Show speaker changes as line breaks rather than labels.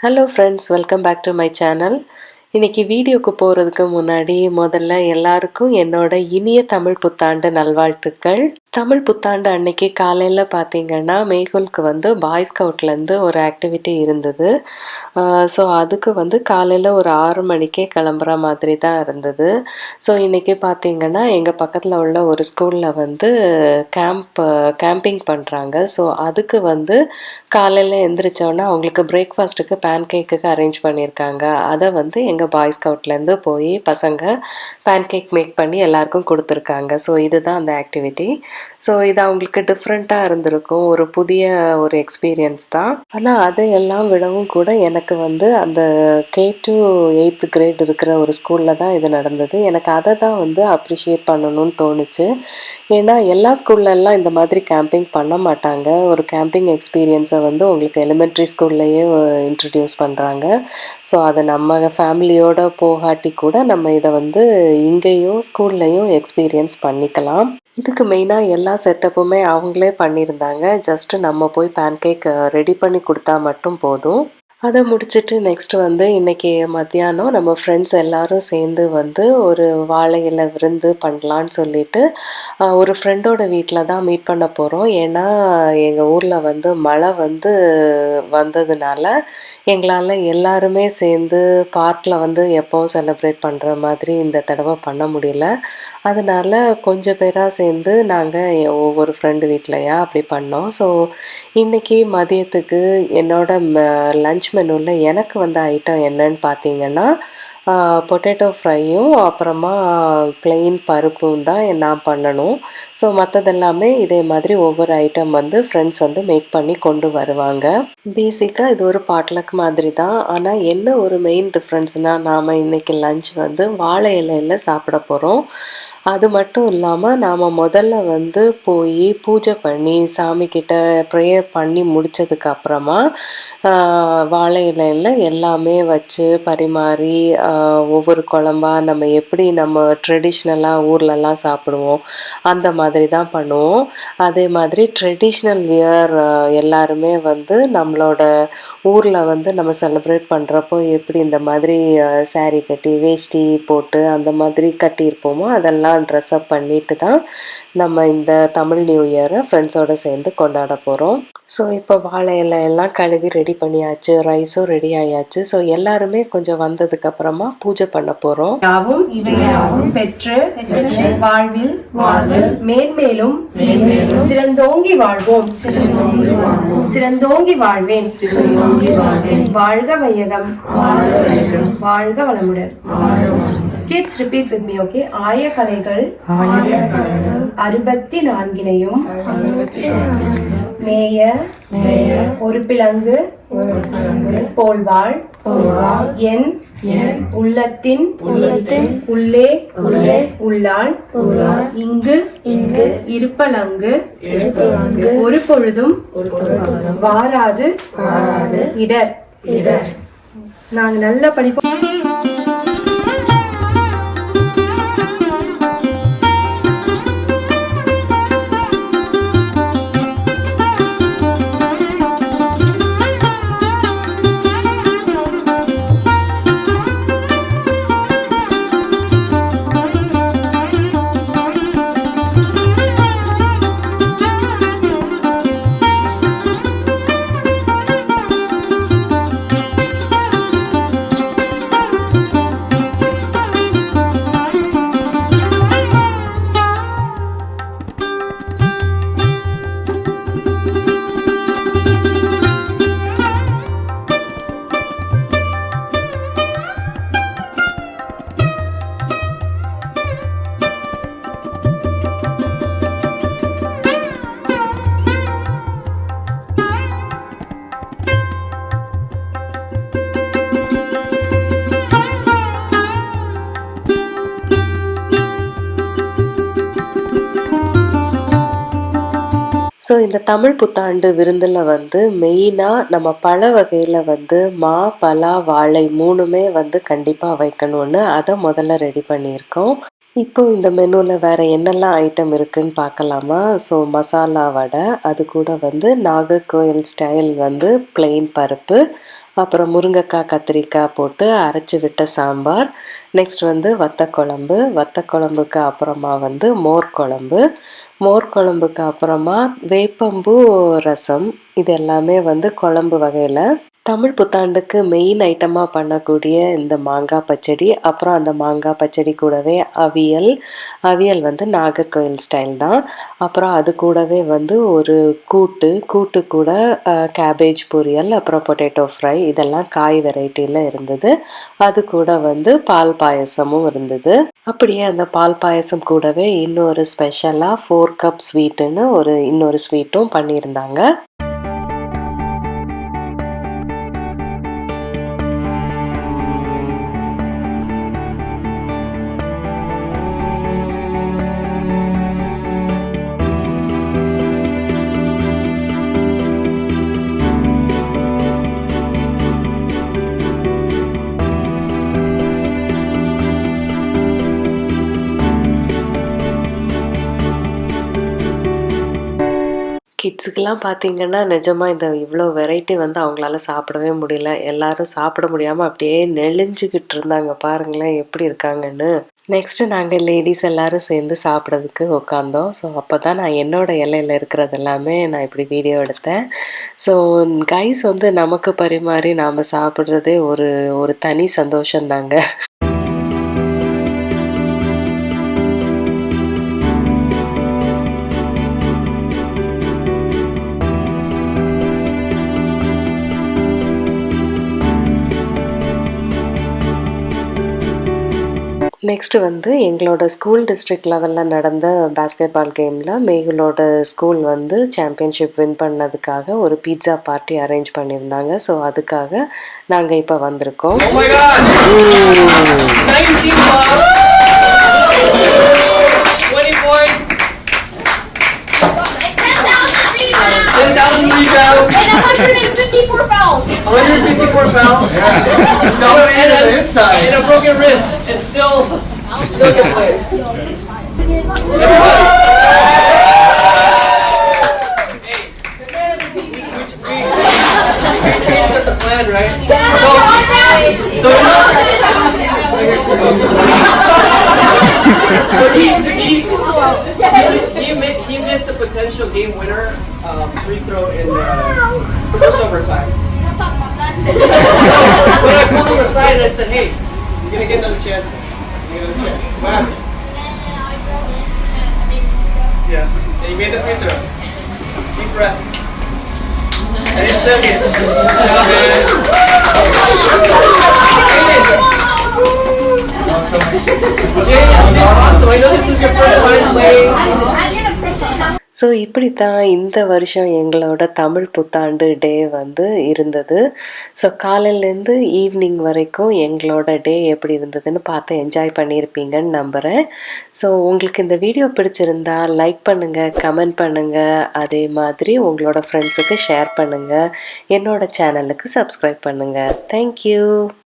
Hello friends, welcome back to my channel. இன்றைக்கி வீடியோக்கு போகிறதுக்கு முன்னாடி முதல்ல எல்லாருக்கும் என்னோட இனிய தமிழ் புத்தாண்டு நல்வாழ்த்துக்கள். தமிழ் புத்தாண்டு அன்னைக்கு காலையில் பார்த்திங்கன்னா மேகூலுக்கு பாய் ஸ்கவுட்லேருந்து ஒரு ஆக்டிவிட்டி இருந்தது. ஸோ அதுக்கு காலையில் ஒரு 6 மணிக்கே கிளம்புற மாதிரி தான் இருந்தது. ஸோ இன்றைக்கி பார்த்திங்கன்னா எங்கள் பக்கத்தில் உள்ள ஒரு ஸ்கூலில் கேம்பிங் பண்ணுறாங்க. ஸோ அதுக்கு காலையில் எழுந்திரிச்சோன்னா அவங்களுக்கு பிரேக்ஃபாஸ்ட்டுக்கு பேன் கேக்குக்கு அரேஞ்ச் பண்ணியிருக்காங்க. அதை எங்கள் பாய் ஸ்கவுட்லேருந்து போய் பசங்க பேன் கேக் மேக் பண்ணி எல்லாருக்கும் கொடுத்துருக்காங்க. ஸோ இதுதான் அந்த ஆக்டிவிட்டி. ஸோ இது அவங்களுக்கு டிஃப்ரெண்ட்டாக இருந்திருக்கும், ஒரு புதிய ஒரு எக்ஸ்பீரியன்ஸ் தான். ஆனால் அதையெல்லாம் விடவும் கூட எனக்கு அந்த K to 8th கிரேட் இருக்கிற ஒரு ஸ்கூலில் தான் இது நடந்தது. எனக்கு அதை தான் அப்ரிஷியேட் பண்ணணும்னு தோணுச்சு. ஏன்னா எல்லா ஸ்கூல்லலாம் இந்த மாதிரி கேம்பிங் பண்ண மாட்டாங்க. ஒரு கேம்பிங் எக்ஸ்பீரியன்ஸை உங்களுக்கு எலிமெண்ட்ரி ஸ்கூல்லையே இன்ட்ரடியூஸ் பண்ணுறாங்க. ஸோ அதை நம்ம ஃபேமிலியோடு போகாட்டி கூட நம்ம இதை இங்கேயும் ஸ்கூல்லையும் எக்ஸ்பீரியன்ஸ் பண்ணிக்கலாம். இதுக்கு மெயினாக எல்லா செட்டப்புமே அவங்களே பண்ணியிருந்தாங்க. ஜஸ்ட்டு நம்ம போய் பேன்கேக் ரெடி பண்ணி கொடுத்தா மட்டும் போதும். அதை முடிச்சுட்டு நெக்ஸ்ட் இன்றைக்கி மத்தியானம் நம்ம ஃப்ரெண்ட்ஸ் எல்லோரும் சேர்ந்து ஒரு வாழை இலை விருந்து பண்ணலான்னு சொல்லிட்டு ஒரு ஃப்ரெண்டோட வீட்டில் தான் மீட் பண்ண போகிறோம். ஏன்னா எங்கள் ஊரில் மழை வந்ததுனால எங்களால் எல்லாருமே சேர்ந்து பார்க்கில் எப்போவும் செலிப்ரேட் பண்ணுற மாதிரி இந்த தடவை பண்ண முடியல. அதனால் கொஞ்சம் பேராக சேர்ந்து நாங்கள் ஒவ்வொரு ஃப்ரெண்டு வீட்லையா அப்படி பண்ணோம். ஸோ இன்றைக்கி மதியத்துக்கு என்னோட லன்ச் மெனுவில் எனக்கு ஐட்டம் என்னன்னு பார்த்தீங்கன்னா பொட்டேட்டோ ஃப்ரையும் அப்புறமா ப்ளெயின் பருப்பும் தான் நான் பண்ணணும். ஸோ மற்றதெல்லாமே இதே மாதிரி ஒவ்வொரு ஐட்டம் ஃப்ரெண்ட்ஸ் மேக் பண்ணி கொண்டு வருவாங்க. பேசிக்காக இது ஒரு பாட்லக் மாதிரி தான். ஆனால் என்ன ஒரு மெயின் டிஃப்ரென்ஸ்னால் நாம் இன்றைக்கி லன்ச் வாழை இலையில் சாப்பிட போகிறோம். அது மட்டும் இல்லாமல் நாம் முதல்ல போய் பூஜை பண்ணி சாமிக்கிட்ட ப்ரேயர் பண்ணி முடித்ததுக்கப்புறமா வாழை இலையில் எல்லாமே வச்சு பரிமாறி ஒவ்வொரு குழம்பா நம்ம எப்படி நம்ம ட்ரெடிஷ்னலாக ஊர்லலாம் சாப்பிடுவோம் அந்த மாதிரி தான் பண்ணுவோம். அதே மாதிரி ட்ரெடிஷ்னல் வியர் எல்லாருமே நம்மளோட ஊரில் நம்ம செலிப்ரேட் பண்ணுறப்போ எப்படி இந்த மாதிரி saree கட்டி வேஷ்டி போட்டு அந்த மாதிரி கட்டியிருப்போமோ அதெல்லாம் ட்ரெஸ்அப் பண்ணிட்டு தான் நம்ம இந்த தமிழ் நியூ இயரை ஃப்ரெண்ட்ஸோடு சேர்ந்து கொண்டாட போகிறோம். ஸோ இப்போ வாழை இலை எல்லாம் கழுவி ரெடி பண்ணியாச்சு, ரைஸும் ரெடி ஆயாச்சு. ஸோ எல்லாருமே கொஞ்சம் வந்ததுக்கப்புறமா பூஜை பண்ண போகிறோம்.
யாவும் இவையாவும் பெற்று வாழ்வில் மேன்மேலும் சிறந்தோங்கி வாழ்வோம். சிறந்தோங்கி வாழ்வேன். வாழ்க வையகம். வாழ்க வளமுடன். Kids repeat with me, okay? ஆயக்கலைகள் 64 மேய ஒரு பிளங்கு போல்வாள் என் உள்ளத்தின் உள்ளே உள்ளாள் இங்கு இருப்பலங்கு ஒரு பொழுதும் வாராது இடர். நாங்க நல்லா படிப்போம்.
ஸோ இந்த தமிழ் புத்தாண்டு விருந்தில் மெயினாக நம்ம பழ வகையில் மா பலா வாழை 3மே கண்டிப்பாக வைக்கணும்னு அதை முதல்ல ரெடி பண்ணியிருக்கோம். இப்போ இந்த மெனுவில் வேறு என்னெல்லாம் ஐட்டம் இருக்குதுன்னு பார்க்கலாமா? ஸோ மசாலா வடை, அது கூட நாகர்கோயில் ஸ்டைல் ப்ளெயின் பருப்பு, அப்புறம் முருங்கைக்காய் கத்திரிக்காய் போட்டு அரைச்சி விட்ட சாம்பார். நெக்ஸ்ட் வந்து வத்த குழம்புக்கு அப்புறமா வந்து மோர் குழம்புக்கு அப்புறமா வேப்பம்பூ ரசம். இது எல்லாமே வந்து குழம்பு வகையில். தமிழ் புத்தாண்டுக்கு மெயின் ஐட்டமாக பண்ணக்கூடிய இந்த மாங்காய் பச்சடி, அப்புறம் அந்த மாங்காய் பச்சடி கூடவே அவியல் வந்து நாகர்கோவில் ஸ்டைல் தான். அப்புறம் அது கூடவே வந்து ஒரு கூட்டு கூட கேபேஜ் பொரியல், அப்புறம் பொட்டேட்டோ ஃப்ரை, இதெல்லாம் காய் வெரைட்டியில் இருந்தது. அது கூட வந்து பால் பாயசமும் இருந்தது. அப்படியே அந்த பால் பாயசம் கூடவே இன்னொரு ஸ்பெஷலாக 4 கப் ஸ்வீட்டுன்னு இன்னொரு ஸ்வீட்டும் பண்ணியிருந்தாங்க. கிட்ஸுக்கெல்லாம் பார்த்தீங்கன்னா நிஜமாக இந்த இவ்வளோ வெரைட்டி வந்து அவங்களால சாப்பிடவே முடியல. எல்லாரும் சாப்பிட முடியாமல் அப்படியே நெளிஞ்சுக்கிட்டு இருந்தாங்க. பாருங்களேன் எப்படி இருக்காங்கன்னு. நெக்ஸ்ட்டு நாங்கள் லேடீஸ் எல்லாரும் சேர்ந்து சாப்பிட்றதுக்கு உட்காந்தோம். ஸோ அப்போ தான் நான் என்னோடய இலையில் இருக்கிறது எல்லாமே நான் இப்படி வீடியோ எடுத்தேன். ஸோ கைஸ் வந்து நமக்கு பரிமாறி நாம் சாப்பிட்றதே ஒரு தனி சந்தோஷந்தாங்க. நெக்ஸ்ட்டு வந்து எங்களோட ஸ்கூல் டிஸ்ட்ரிக்ட் லெவலில் நடந்த பேஸ்கெட் பால் கேமில் மேகுலோட ஸ்கூல் வந்து சாம்பியன்ஷிப் வின் பண்ணதுக்காக ஒரு பீட்சா பார்ட்டி அரேஞ்ச் பண்ணியிருந்தாங்க. ஸோ அதுக்காக நாங்கள் இப்போ வந்திருக்கோம்.
154 fouls. 154 fouls. And a broken wrist, and still get played. We changed the plan, right? He missed the potential game winner free throw in first overtime.
Don't talk about that.
But I pulled him aside and I said, "Hey, you're gonna get another chance. You're gonna get another chance." What happened?
And I throw it, and I made the free throw.
Yes, and you made the free throw. Deep breath. And he took it. Good job, man. Jay, you did awesome. I know this is your first time playing.
So இப்படித்தான் இந்த வருஷம் எங்களோட தமிழ் புத்தாண்டு டே வந்து இருந்தது. So காலையிலேருந்து evening வரைக்கும் எங்களோட டே எப்படி இருந்ததுன்னு பார்த்து என்ஜாய் பண்ணியிருப்பீங்கன்னு நம்புகிறேன். ஸோ உங்களுக்கு இந்த வீடியோ பிடிச்சிருந்தா லைக் பண்ணுங்கள், கமெண்ட் பண்ணுங்கள், அதே மாதிரி உங்களோட ஃப்ரெண்ட்ஸுக்கு ஷேர் பண்ணுங்கள், என்னோட சேனலுக்கு சப்ஸ்கிரைப் பண்ணுங்கள். தேங்க்யூ.